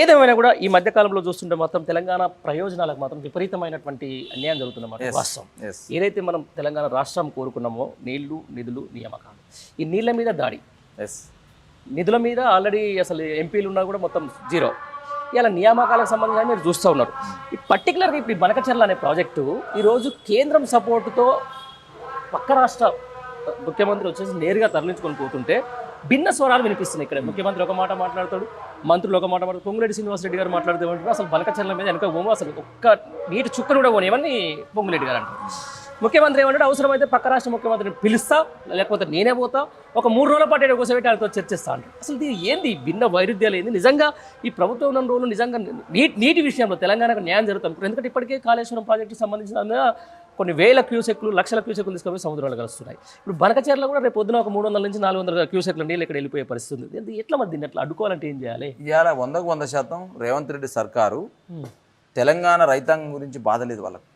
ఏదేమైనా కూడా ఈ మధ్య కాలంలో చూస్తుంటే మాత్రం తెలంగాణ ప్రయోజనాలకు మాత్రం విపరీతమైన అన్యాయం జరుగుతున్నమాట వాస్తవం. ఏదైతే మనం తెలంగాణ రాష్ట్రం కోరుకున్నామో నీళ్లు, నిధులు, నియామకాలు, ఈ నీళ్ల మీద దాడి, నిధుల మీద ఆల్రెడీ అసలు ఎంపీలు ఉన్నా కూడా మొత్తం జీరో. ఇలా నియామకాలకు సంబంధించి మీరు చూస్తూ ఉన్నారు. ఈ పర్టికులర్గా ఇప్పుడు బనకచెర్ల అనే ప్రాజెక్టు ఈరోజు కేంద్రం సపోర్టుతో పక్క రాష్ట్ర ముఖ్యమంత్రి వచ్చేసి నేరుగా తరలించుకొని పోతుంటే భిన్న స్వరాలు వినిపిస్తున్నాయి. ఇక్కడ ముఖ్యమంత్రి ఒక మాట మాట్లాడతాడు, మంత్రులు ఒక మాట మాట్లాడు, పొంగులేటి శ్రీనివాసరెడ్డి గారు మాట్లాడితే ఏమంటారు, అసలు బనకచెర్ల మీద వెనక పోము, అసలు ఒక్క నీటి చుక్కను కూడా పోనేమని పొంగులేటి గారు అంటారు. ముఖ్యమంత్రి ఏమంటాడు, అవసరమైతే పక్క రాష్ట్ర ముఖ్యమంత్రిని పిలుస్తా, లేకపోతే నేనే పోతా, ఒక 3 రోజుల పాటు కూర్చోబెట్టి వాళ్ళతో చర్చిస్తా అంటారు. అసలు ఇది ఏంది భిన్న వైరుధ్యాలు ఏంది? నిజంగా ఈ ప్రభుత్వం ఉన్న రోజులు నిజంగా నీటి విషయంలో తెలంగాణకు న్యాయం జరుగుతుంది. ఎందుకంటే ఇప్పటికే కాళేశ్వరం ప్రాజెక్టుకు సంబంధించిన కొన్ని వేల క్యూసెక్లు, లక్షల క్యూసెక్లు తీసుకొని సముద్రాలు కలుస్తున్నాయి. ఇప్పుడు బనకచెర్ల కూడా రేపు పొద్దున ఒక 300 నుంచి 400 క్యూసెక్ల నీళ్ళు ఇక్కడ వెళ్ళిపోయే పరిస్థితి ఉంది. ఎట్లా మరి దీన్ని ఎట్లా అడ్డుకోవాలంటే ఏం చేయాలి? ఇవాళ 100% రేవంత్ రెడ్డి సర్కారు తెలంగాణ రైతాంగం గురించి బాధ లేదు వాళ్ళకు,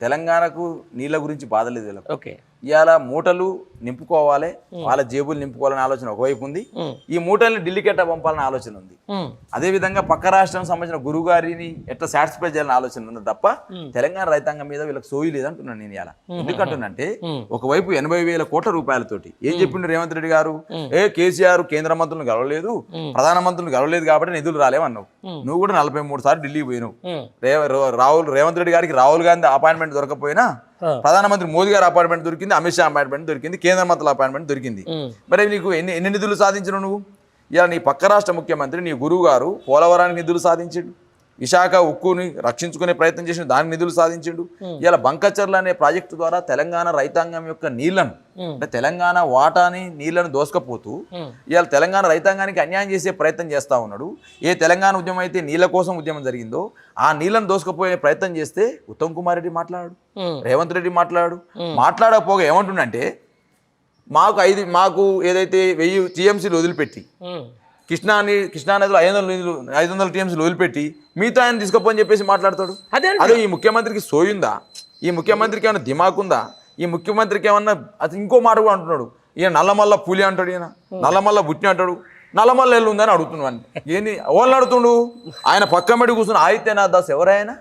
తెలంగాణకు నీళ్ళ గురించి బాధ లేదు వీళ్ళకు. ఓకే, ఇవాళ మూటలు నింపుకోవాలి, వాళ్ళ జేబులు నింపుకోవాలనే ఆలోచన ఒకవైపు ఉంది, ఈ మూటల్ని ఢిల్లీకి ఎట్లా పంపాలనే ఆలోచన ఉంది. అదేవిధంగా పక్క రాష్ట్రం సంబంధించిన గురువు గారిని ఎట్లా సాటిస్ఫై చేయాలని ఆలోచన ఉంది తప్ప తెలంగాణ రైతాంగం మీద వీళ్ళకి సోయి లేదంటున్నాను నేను. ఇలా ఎందుకంటున్నంటే ఒకవైపు 80,000 కోట్ల రూపాయలతోటి ఏం చెప్పిండు రేవంత్ రెడ్డి గారు, కేసీఆర్ కేంద్ర మంత్రులను గెలవలేదు, ప్రధానమంత్రులను గెలవలేదు కాబట్టి నిధులు రాలేవన్నావు. నువ్వు కూడా 43 సార్లు ఢిల్లీకి పోయినావు. రేవంత్ రెడ్డి గారికి రాహుల్ గాంధీ అపాయింట్మెంట్ దొరకపోయినా ప్రధానమంత్రి మోదీ గారి అపాయింట్మెంట్ దొరికింది, అమిత్ షా అపాయింట్మెంట్ దొరికింది, కేంద్ర మంత్రుల అపాయింట్మెంట్ దొరికింది. మరి నీకు ఎన్ని నిధులు సాధించను నువ్వు? ఇలా నీ పక్క రాష్ట్ర ముఖ్యమంత్రి నీ గురువు గారు పోలవరానికి నిధులు సాధించిండు, విశాఖ ఉక్కుని రక్షించుకునే ప్రయత్నం చేసిన దానికి నిధులు సాధించిండు. ఇలా బంకచర్ల అనే ప్రాజెక్టు ద్వారా తెలంగాణ రైతాంగం యొక్క నీళ్లను, అంటే తెలంగాణ వాటాని నీళ్లను దోసుకపోతూ ఇవాళ తెలంగాణ రైతాంగానికి అన్యాయం చేసే ప్రయత్నం చేస్తూ ఉన్నాడు. ఏ తెలంగాణ ఉద్యమం అయితే నీళ్ల కోసం ఉద్యమం జరిగిందో ఆ నీళ్లను దోసుకుపోయే ప్రయత్నం చేస్తే ఉత్తమ్ కుమార్ రెడ్డి మాట్లాడు, రేవంత్ రెడ్డి మాట్లాడకపోగా ఏమంటుండంటే మాకు ఏదైతే 1000 టీఎంసీలు వదిలిపెట్టి కృష్ణానదిలో 500 టీఎంసీలు వదిలిపెట్టి మిగతా ఆయన తీసుకుపోని చెప్పేసి మాట్లాడతాడు. అదే ఈ ముఖ్యమంత్రికి సోయుందా? ఈ ముఖ్యమంత్రికి ఏమైనా దిమాకుందా? ఈ ముఖ్యమంత్రికి ఏమన్నా అది ఇంకో మాట కూడా అంటున్నాడు, ఈయన నల్లమల్ల పులి అంటాడు, ఈయన నల్లమల్ల బుట్టిని అంటాడు, నల్లమల్ల ఎల్లు ఉందని అడుగుతున్నాడు. ఏంది ఎవరిని అడుగుతుండు? ఆయన పక్కమడి కూర్చున్న ఆదిత్యనాథ్ దాస్. ఎవరైనా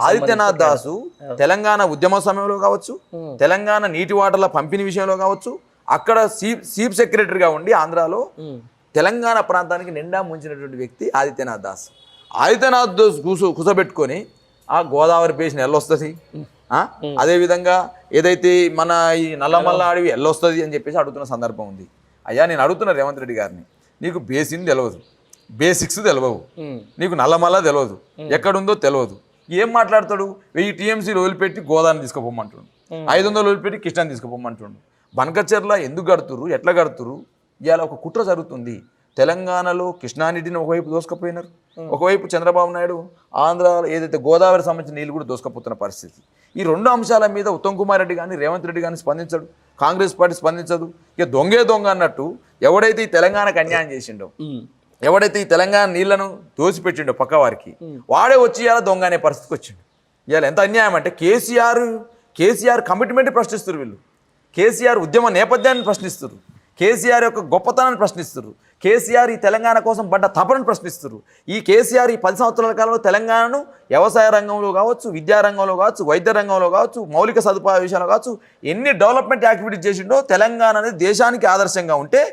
ఆదిత్యనాథ్ దాసు తెలంగాణ ఉద్యమ సమయంలో కావచ్చు, తెలంగాణ నీటి వాటర్ల పంపిణీ విషయంలో కావచ్చు, అక్కడ చీఫ్ సెక్రటరీగా ఉండి ఆంధ్రాలో తెలంగాణ ప్రాంతానికి నిండా ముంచినటువంటి వ్యక్తి ఆదిత్యనాథ్ దాస్. ఆదిత్యనాథ్ దాస్ కూసబెట్టుకొని ఆ గోదావరి బేసిన్ ఎల్లొస్తుంది, అదేవిధంగా ఏదైతే మన ఈ నల్లమల్ల అడవి ఎల్లొస్తుంది అని చెప్పేసి అడుగుతున్న సందర్భం ఉంది. అయ్యా నేను అడుగుతున్నా రేవంత్ రెడ్డి గారిని, నీకు బేసిన్ తెలియదు, బేసిక్స్ తెలియవు, నీకు నల్లమల్ల తెలియదు, ఎక్కడుందో తెలియదు, ఏం మాట్లాడతాడు? 1000 టీఎంసీలు వదిలిపెట్టి గోదావరిని తీసుకుపోమంటుండు, 500 వదిలిపెట్టి కృష్ణాని తీసుకుపోమంటుండు. బనకచెర్ల ఎందుకు కడుతురు, ఎట్లా కడుతురు? ఇవాళ ఒక కుట్ర జరుగుతుంది. తెలంగాణలో కృష్ణానదిని ఒకవైపు దోసుకపోయినారు, ఒకవైపు చంద్రబాబు నాయుడు ఆంధ్రాలో ఏదైతే గోదావరి సంబంధించిన నీళ్ళు కూడా దోసుకపోతున్న పరిస్థితి. ఈ 2 అంశాల మీద ఉత్తమ్ కుమార్ రెడ్డి కానీ రేవంత్ రెడ్డి కానీ స్పందించడు, కాంగ్రెస్ పార్టీ స్పందించదు. ఇక దొంగ అన్నట్టు ఎవడైతే ఈ తెలంగాణకు అన్యాయం చేసిండో, ఎవడైతే ఈ తెలంగాణ నీళ్లను దోసిపెట్టిండో పక్క వారికి, వాడే వచ్చి ఇవాళ దొంగ అనే పరిస్థితికి వచ్చిండు. ఇవాళ ఎంత అన్యాయం అంటే కేసీఆర్ కమిట్మెంట్ ప్రశ్నిస్తారు వీళ్ళు, కేసీఆర్ ఉద్యమ నేపథ్యాన్ని ప్రశ్నిస్తారు, కేసీఆర్ యొక్క గొప్పతనాన్ని ప్రశ్నిస్తారు, కేసీఆర్ ఈ తెలంగాణ కోసం పడ్డ తపనను ప్రశ్నిస్తారు. ఈ కేసీఆర్ ఈ 10 సంవత్సరాల కాలంలో తెలంగాణను వ్యవసాయ రంగంలో కావచ్చు, విద్యా రంగంలో కావచ్చు, వైద్య రంగంలో కావచ్చు, మౌలిక సదుపాయ విషయంలో కావచ్చు, ఎన్ని డెవలప్మెంట్ యాక్టివిటీస్ చేసిండో తెలంగాణ అనేది దేశానికి ఆదర్శంగా ఉంటే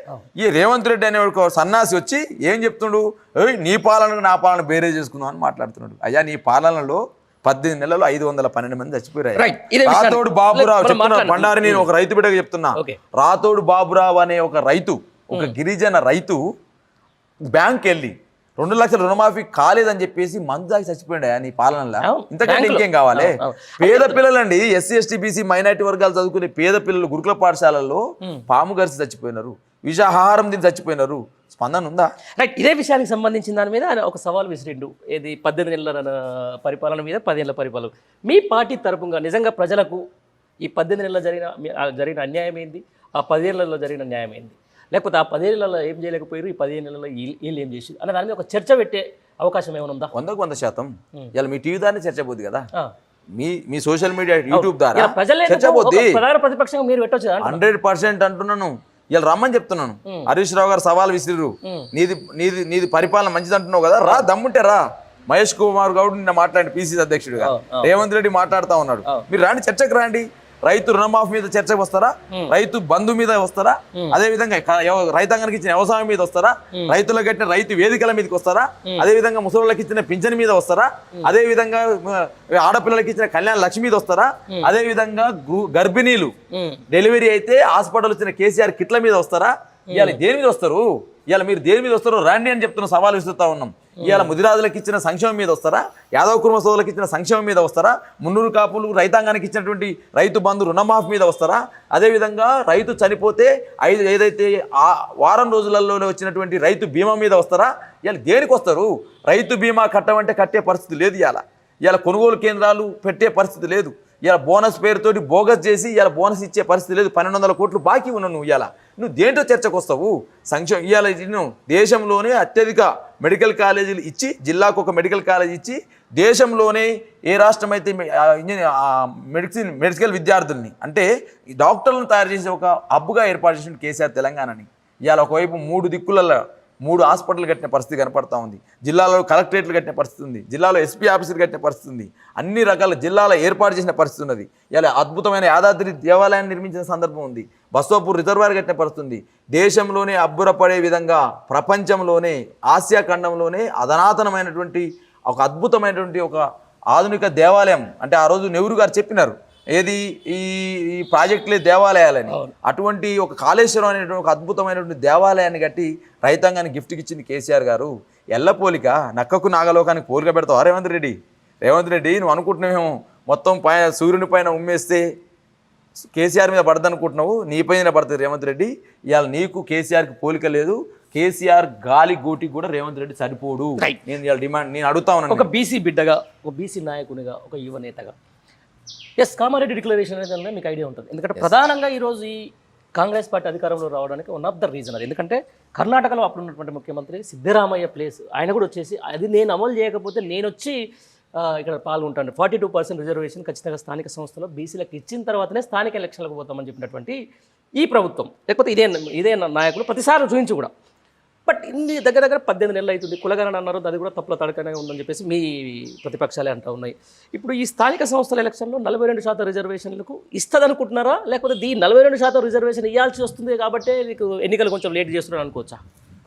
ఈ రేవంత్ రెడ్డి అనే ఒక సన్నాసి వచ్చి ఏం చెప్తుండు, నీ పాలనకు నా పాలన బేరే చేసుకుందాం అని మాట్లాడుతున్నాడు. అయ్యా నీ పాలనలో 18 నెలల్లో 512 మంది చచ్చిపోయారు. రాతోడు బాబురావు చెప్తున్నా, బండారి నేను ఒక రైతు బిడ్డగా చెప్తున్నా, రాతోడు బాబురావు అనే ఒక రైతు, ఒక గిరిజన రైతు బ్యాంక్ వెళ్ళి 2 లక్షల రుణమాఫీ కాలేదని చెప్పేసి మందాకి చచ్చిపోయాడు. నీ పాలనలో ఇంతకంటే ఇంకేం కావాలి? పేద పిల్లలండి, ఎస్సీ ఎస్టీ బీసీ మైనారిటీ వర్గాలు చదువుకునే పేద పిల్లలు గురుకుల పాఠశాలల్లో పాము గరిసి చచ్చిపోయినారు, విషాహారం తిని చచ్చిపోయినారు. స్పందన ఉందా? రైట్. ఇదే విషయానికి సంబంధించిన దాని మీద ఆయన ఒక సవాల్ విసిరిండు. ఏది 18 నెలల పరిపాలన మీద 10 ఏళ్ల పరిపాలన. మీ పార్టీ తరపుగా నిజంగా ప్రజలకు ఈ 18 నెలల్లో జరిగిన అన్యాయం ఏంది, ఆ 10 ఏళ్లలో జరిగిన న్యాయం ఏంది, లేకపోతే ఆ 10 ఏళ్లలో ఏం చేయలేకపోయారు, ఈ 15 నెలల్లో వీళ్ళు ఏం చేసి అనే దాని మీద ఒక చర్చ పెట్టే అవకాశం ఏమైనా ఉందా? 100% ఇలా మీ టీవీ దాన్ని చర్చ పోద్ది కదా, మీ సోషల్ మీడియా యూట్యూబ్ ద్వారా చర్చ పోద్ది. ప్రధాన ప్రతిపక్షంగా మీరు పెట్టొచ్చు. 100% అంటున్నాను. ఇలా రమ్మని చెప్తున్నాను. హరీష్ రావు గారు సవాల్ విసిరు, నీది నీది నీది పరిపాలన మంచిది అంటున్నావు కదా, రా దమ్ముంటే రా. మహేష్ కుమార్ గౌడ్ నిన్న మాట్లాడి పిసిసి అధ్యక్షుడిగా, రేవంత్ రెడ్డి మాట్లాడుతూ ఉన్నాడు. మీరు రాండి, చర్చకు రాండి. రైతు రుణమాఫీ మీద చర్చకు వస్తారా? రైతు బంధు మీద వస్తారా? అదే విధంగా రైతాంగానికి ఇచ్చిన వ్యవసాయం మీద వస్తారా? రైతులకు కట్టిన రైతు వేదికల మీదకి వస్తారా? అదే విధంగా ముసలిళ్ళకి ఇచ్చిన పింఛన్ మీద వస్తారా? అదే విధంగా ఆడపిల్లలకి ఇచ్చిన కళ్యాణ లక్ష్మి మీద వస్తారా? అదే విధంగా గర్భిణీలు డెలివరీ అయితే హాస్పిటల్ వచ్చిన కేసీఆర్ కిట్ల మీద వస్తారా? ఇవాళ దేని మీద వస్తారు? ఇవాళ మీరు దేని మీద వస్తారో రండి అని చెప్తున్న సవాల్ విసురుతా ఉన్నాం. ఇవాళ ముదిరాజులకు ఇచ్చిన సంక్షేమం మీద వస్తారా? యాదవ కుటుంబ సోదరులకు ఇచ్చిన సంక్షేమం మీద వస్తారా? మున్నూరు కాపులు రైతాంగానికి ఇచ్చినటువంటి రైతు బంధు రుణమాఫీ మీద వస్తారా? అదేవిధంగా రైతు చనిపోతే ఏదైతే వారం రోజులలోనే వచ్చినటువంటి రైతు బీమా మీద వస్తారా? ఇవాళ దేనికి వస్తారు? రైతు బీమా కట్టమంటే కట్టే పరిస్థితి లేదు. ఇవాళ కొనుగోలు కేంద్రాలు పెట్టే పరిస్థితి లేదు. ఇలా బోనస్ పేరుతోటి బోగస్ చేసి ఇలా బోనస్ ఇచ్చే పరిస్థితి లేదు. 1200 కోట్లు బాకీ ఉన్నావు నువ్వు. నువ్వు దేంట్లో చర్చకు వస్తావు? సంక్షేమం ఇవాళ నువ్వు దేశంలోనే అత్యధిక మెడికల్ కాలేజీలు ఇచ్చి, జిల్లాకు ఒక మెడికల్ కాలేజ్ ఇచ్చి, దేశంలోనే ఏ రాష్ట్రం అయితే మెడికల్ విద్యార్థుల్ని అంటే ఈ డాక్టర్లను తయారు చేసే ఒక హబ్గా ఏర్పాటు చేసిన కేసీఆర్ తెలంగాణని. ఇవాళ ఒకవైపు 3 దిక్కులలో 3 హాస్పిటల్ కట్టిన పరిస్థితి కనపడతా ఉంది. జిల్లాలో కలెక్టరేట్లు కట్టిన పరిస్థితి ఉంది. జిల్లాలో ఎస్పీ ఆఫీసులు కట్టిన పరిస్థితి ఉంది. అన్ని రకాల జిల్లాలో ఏర్పాటు చేసిన పరిస్థితి ఉన్నది. ఇలా అద్భుతమైన యాదాద్రి దేవాలయాన్ని నిర్మించిన సందర్భం ఉంది. బసవాపూర్ రిజర్వాయర్ కట్టిన పరిస్థితి ఉంది. దేశంలోనే అబ్బురపడే విధంగా ప్రపంచంలోనే ఆసియా ఖండంలోనే అధునాతనమైనటువంటి ఒక అద్భుతమైనటువంటి ఒక ఆధునిక దేవాలయం అంటే ఆ రోజు నెహ్రూ గారు చెప్పినారు ఏది ఈ ప్రాజెక్టులే దేవాలయాలని. అటువంటి ఒక కాళేశ్వరం అనేటువంటి ఒక అద్భుతమైనటువంటి దేవాలయాన్ని కట్టి రైతాంగానికి గిఫ్ట్కి ఇచ్చింది కేసీఆర్ గారు. ఎల్ల పోలిక నక్కకు నాగలోకానికి పోలిక పెడతావు రేవంత్ రెడ్డి నువ్వు అనుకుంటున్నావేమో మొత్తం సూర్యుని పైన ఉమ్మేస్తే కేసీఆర్ మీద పడదనుకుంటున్నావు, నీ పైన పడుతుంది రేవంత్ రెడ్డి. ఇవాళ నీకు కేసీఆర్కి పోలిక లేదు. కేసీఆర్ గాలి గోటి కూడా రేవంత్ రెడ్డి సరిపోడు. నేను ఇవాళ డిమాండ్ నేను అడుగుతా ఉన్నాను. ఒక బీసీ బిడ్డగా, ఒక బీసీ నాయకునిగా, ఒక యువ నేతగా, కామారెడ్డి డిక్లరేషన్ అనేది మీకు ఐడియా ఉంటుంది. ఎందుకంటే ప్రధానంగా ఈరోజు ఈ కాంగ్రెస్ పార్టీ అధికారంలో రావడానికి వన్ ఆఫ్ ద రీజన్ అది. ఎందుకంటే కర్ణాటకలో అప్పుడు ఉన్నటువంటి ముఖ్యమంత్రి సిద్ధరామయ్య ప్లేస్ ఆయన కూడా వచ్చేసి అది నేను అమలు చేయకపోతే నేను వచ్చి ఇక్కడ పాల్గొంటాను, 42% రిజర్వేషన్ ఖచ్చితంగా స్థానిక సంస్థలో బీసీలకు ఇచ్చిన తర్వాతనే స్థానిక ఎలక్షన్లకు పోతామని చెప్పినటువంటి ఈ ప్రభుత్వం, లేకపోతే ఇదే నాయకులు ప్రతిసారి చూపించి కూడా. బట్ ఇన్ని దగ్గర 18 నెలలు అవుతుంది. కులగణన అన్నారు, అది కూడా తప్పుల తడకనే ఉందని చెప్పేసి మీ ప్రతిపక్షాలే అంటూ ఉన్నాయి. ఇప్పుడు ఈ స్థానిక సంస్థల ఎలక్షన్లో 42% రిజర్వేషన్లకు ఇస్తుందనుకుంటున్నారా, లేకపోతే 42% రిజర్వేషన్ ఇవ్వాల్సి వస్తుంది కాబట్టి మీకు ఎన్నికలు కొంచెం లేట్ చేస్తున్నారు అనుకోవచ్చా?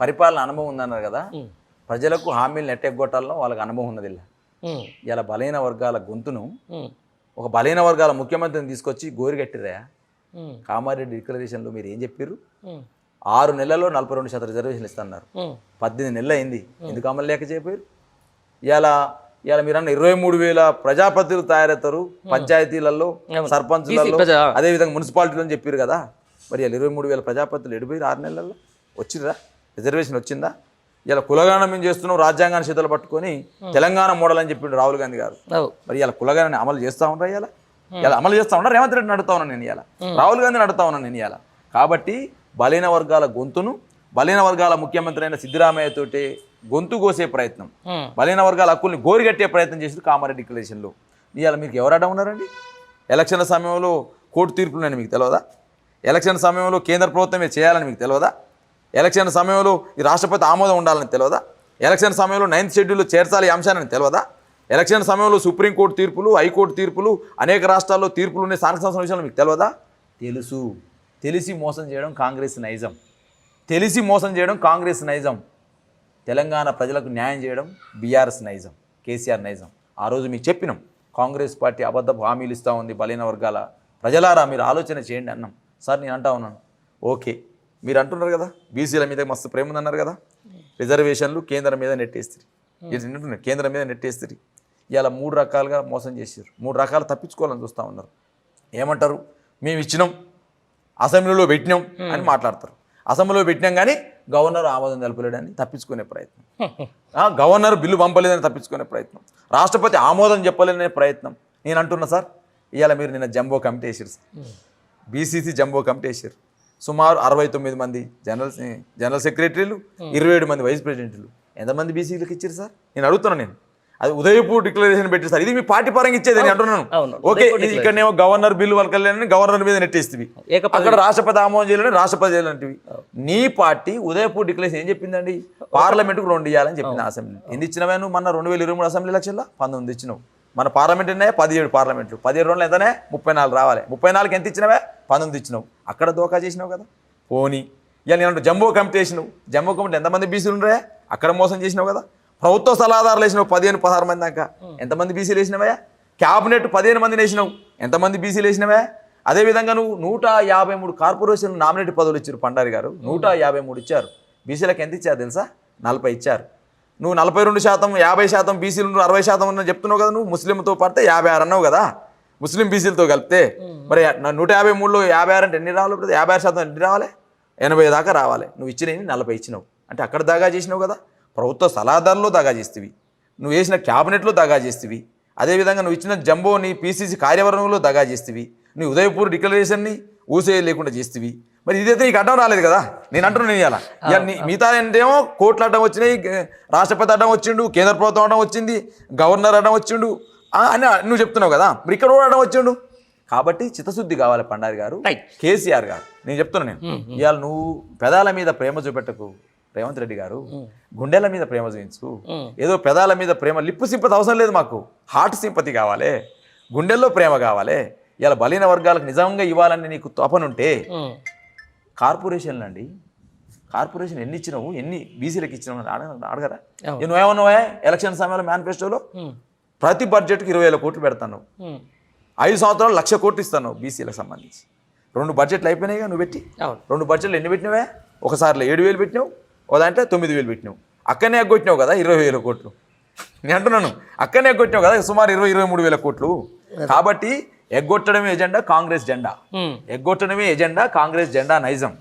పరిపాలన అనుభవం ఉందన్నారు కదా, ప్రజలకు హామీలు నెట్టెగ్గొట్టాలనో వాళ్ళకి అనుభవం ఉన్నది. ఇలా బలహీన వర్గాల గొంతును ఒక బలహీన వర్గాల ముఖ్యమంత్రిని తీసుకొచ్చి గోరిగట్టిరా. కామారెడ్డి డిక్లరేషన్లో మీరు ఏం చెప్పారు? 6 నెలల్లో 42% రిజర్వేషన్లు ఇస్తున్నారు. 18 నెలలు అయింది, ఎందుకు అమలు లేక చేయపోయారు? ఇలా మీరు అన్న 23,000 ప్రజాప్రతినిధులు తయారవుతారు పంచాయతీలలో, సర్పంచులలో, అదేవిధంగా మున్సిపాలిటీలో అని చెప్పారు కదా. మరి ఇలా 23,000 ప్రజాప్రతినిధులు ఎడిపోయారు 6 నెలల్లో? వచ్చిందా రిజర్వేషన్? వచ్చిందా? ఇలా కులగణన మేము చేస్తున్నాం, రాజ్యాంగాన్ని చేతులు పట్టుకొని తెలంగాణ మోడల్ అని చెప్పిండు రాహుల్ గాంధీ గారు. మరి ఇలా కులగణన అమలు చేస్తూ ఉంటారా? ఇలా అమలు చేస్తూ ఉంటారా? రేవంత్ రెడ్డిని అడుగుతా ఉన్నాను నేను, ఇలా రాహుల్ గాంధీని అడుగుతా ఉన్నాను నేను. ఇలా కాబట్టి బలహీన వర్గాల గొంతును బలహీన వర్గాల ముఖ్యమంత్రి అయిన సిద్ధరామయ్య తోటి గొంతు కోసే ప్రయత్నం, బలహీన వర్గాల హక్కుల్ని గోరిగట్టే ప్రయత్నం చేసి కామారెడ్డి డిక్లరేషన్లో. ఇవాళ మీకు ఎవరడా ఉన్నారండి? ఎలక్షన్ల సమయంలో కోర్టు తీర్పులని మీకు తెలియదా? ఎలక్షన్ సమయంలో కేంద్ర ప్రభుత్వమే చేయాలని మీకు తెలియదా? ఎలక్షన్ సమయంలో ఈ రాష్ట్రపతి ఆమోదం ఉండాలని తెలియదా? ఎలక్షన్ సమయంలో 9th షెడ్యూల్లో చేర్చాలి ఈ అంశాన్ని తెలియదా? ఎలక్షన్ సమయంలో సుప్రీంకోర్టు తీర్పులు, హైకోర్టు తీర్పులు, అనేక రాష్ట్రాల్లో తీర్పులు ఉన్నాయి స్థానిక సంస్థల విషయంలో మీకు తెలియదా? తెలుసు. తెలిసి మోసం చేయడం కాంగ్రెస్ నైజం. తెలిసి మోసం చేయడం కాంగ్రెస్ నైజం. తెలంగాణ ప్రజలకు న్యాయం చేయడం బీఆర్ఎస్ నైజం, కేసీఆర్ నైజం. ఆ రోజు మీకు చెప్పినాం, కాంగ్రెస్ పార్టీ అబద్ధపు హామీలు ఇస్తూ ఉంది, బలహీన వర్గాల ప్రజలారా మీరు ఆలోచన చేయండి అన్నాం. సార్ నేను అంటా ఉన్నాను, ఓకే మీరు అంటున్నారు కదా బీసీల మీద మస్తు ప్రేమ ఉందన్నారు కదా, రిజర్వేషన్లు కేంద్రం మీద నెట్టేస్తారు, కేంద్రం మీద నెట్టేస్తారు. ఇలా 3 రకాలుగా మోసం చేశారు, 3 రకాలు తప్పించుకోవాలని చూస్తూ ఉన్నారు. ఏమంటారు? మేము ఇచ్చినాం, అసెంబ్లీలో పెట్టినాం అని మాట్లాడతారు. అసెంబ్లీలో పెట్టినాం కానీ గవర్నర్ ఆమోదం తెలపలేడని తప్పించుకునే ప్రయత్నం, గవర్నర్ బిల్లు పంపలేదని తప్పించుకునే ప్రయత్నం, రాష్ట్రపతి ఆమోదం చెప్పలేదనే ప్రయత్నం. నేను అంటున్నా సార్, ఇవాళ మీరు నిన్న జంబో కమిటీ వేసారు సార్, బీసీసీ జంబో కమిటీ వేసారు. సుమారు 69 మంది జనరల్ సెక్రటరీలు, 27 మంది వైస్ ప్రెసిడెంట్లు. ఎంతమంది బీసీలకు ఇచ్చారు సార్? నేను అడుగుతున్నాను. అది ఉదయపూర్ డిక్లరేషన్ పెట్టిస్తారు. ఇది మీ పార్టీ పరంగా ఇచ్చేది నేను అంటున్నాను. అవును. ఓకే, ఇది ఇక్కడనేమో గవర్నర్ బిల్లు వరకలేని గవర్నర్ మీద నెట్టేస్తుంది, అక్కడ రాష్ట్రపతి ఆమోదం చేయాలని రాష్ట్రపతి చేయాలంటివి. నీ పార్టీ ఉదయపూర్ డిక్లరేషన్ ఏం చెప్పిందండి? పార్లమెంట్కు 2 ఇవ్వాలని చెప్పింది అసెంబ్లీ. ఎన్ని ఇచ్చినవే నువ్వు? మొన్న 2023 అసెంబ్లీ ఎలక్షన్లో 19 ఇచ్చినావు. మన పార్లమెంట్ ఉన్నాయి 17 పార్లమెంట్లు, 17 రోజులు ఎంతనే 34 రావాలి. 34కి ఎంత ఇచ్చినవే? 19 ఇచ్చినావు. అక్కడ దోకా చేసినావు కదా. పోనీ ఇవాళ నేను జంబో కమిటీ వేసినావు. జంబో కమిటీ ఎంతమంది బీసీలు ఉన్నాయా? అక్కడ మోసం చేసినావు కదా. ప్రభుత్వ సలహాదారులు వేసినావు 15-16 మంది దాకా. ఎంతమంది బీసీలు వేసినవా? క్యాబినెట్ 15 మందిని వేసినావు. ఎంతమంది బీసీలు వేసినవా? అదేవిధంగా నువ్వు 153 కార్పొరేషన్లు నామినేట్ పదవులు ఇచ్చారు పండారి గారు. 153 ఇచ్చారు. బీసీలకు ఎంత ఇచ్చారు తెలుసా? 40 ఇచ్చారు. నువ్వు 42%, 50% బీసీలు 60% ఉన్న చెప్తున్నావు కదా. నువ్వు ముస్లింతో పాడితే 56 అన్నావు కదా, ముస్లిం బీసీలతో కలిపితే. మరి 153లో 56 అంటే ఎన్ని రావాలి? 56% ఎన్ని రావాలి? 80 దాకా రావాలి. నువ్వు ఇచ్చినవి 40 ఇచ్చినావు. అంటే అక్కడ దాగా చేసినావు కదా. ప్రభుత్వ సలహాదారులో దాగా చేస్తేవి, నువ్వు వేసిన క్యాబినెట్లో దాగా చేస్తేవి, అదేవిధంగా నువ్వు ఇచ్చిన జంబో నీ పీసీసీ కార్యవర్గంలో దాగా చేస్తేవి, నీ ఉదయపూర్ డిక్లరేషన్ని ఊసే లేకుండా చేస్తేవి. మరి ఇదైతే నీకు అడ్డం రాలేదు కదా. నేను అంటున్నాను ఇవాళ మిగతా ఏంటేమో కోర్టులు అడ్డం వచ్చినాయి, రాష్ట్రపతి అడ్డం వచ్చిండు, కేంద్ర ప్రభుత్వం అడ్డం వచ్చింది, గవర్నర్ అడ్డం వచ్చిండు అని నువ్వు చెప్తున్నావు కదా. మరి ఇక్కడ కూడా అడ్డం వచ్చిండు. కాబట్టి చిత్తశుద్ధి కావాలి పండారి గారు, కేసీఆర్ గారు. నేను చెప్తున్నాను, ఇవాళ నువ్వు పెదాల మీద ప్రేమ చూపెట్టకు రేవంత్ రెడ్డి గారు, గుండెల మీద ప్రేమ చూపించు. ఏదో పెదాల మీద ప్రేమ, లిప్పు సింపతి అవసరం లేదు మాకు, హార్ట్ సింపతి కావాలి, గుండెల్లో ప్రేమ కావాలి. ఇలా బలహీన వర్గాలకు నిజంగా ఇవ్వాలని నీకు తపనుంటే కార్పొరేషన్లు అండి, కార్పొరేషన్ ఎన్ని ఇచ్చినావు, ఎన్ని బీసీలకు ఇచ్చినావు అడగరా? నువ్వేమన్నావా ఎలక్షన్ సమయంలో మేనిఫెస్టోలో? ప్రతి బడ్జెట్కి 20,000 కోట్లు పెడతాను, 5 సంవత్సరాలు 1,00,000 కోట్లు ఇస్తాను బీసీలకు సంబంధించి. 2 బడ్జెట్లు అయిపోయినాయిగా నువ్వు పెట్టి. 2 బడ్జెట్లు ఎన్ని పెట్టినావా? ఒకసారిలో 7,000 పెట్టినావు, ఓ దాంట్లో 9,000 పెట్టినావు. అక్కడనే ఎగ్గొట్టినావు కదా 20,000 కోట్లు. నేను అంటున్నాను అక్కడనే ఎగ్గొట్టినావు కదా సుమారు 23,000 కోట్లు. కాబట్టి ఎగ్గొట్టడమే ఎజెండా కాంగ్రెస్ జెండా, ఎగ్గొట్టడమే ఎజెండా కాంగ్రెస్ జెండా నైజం.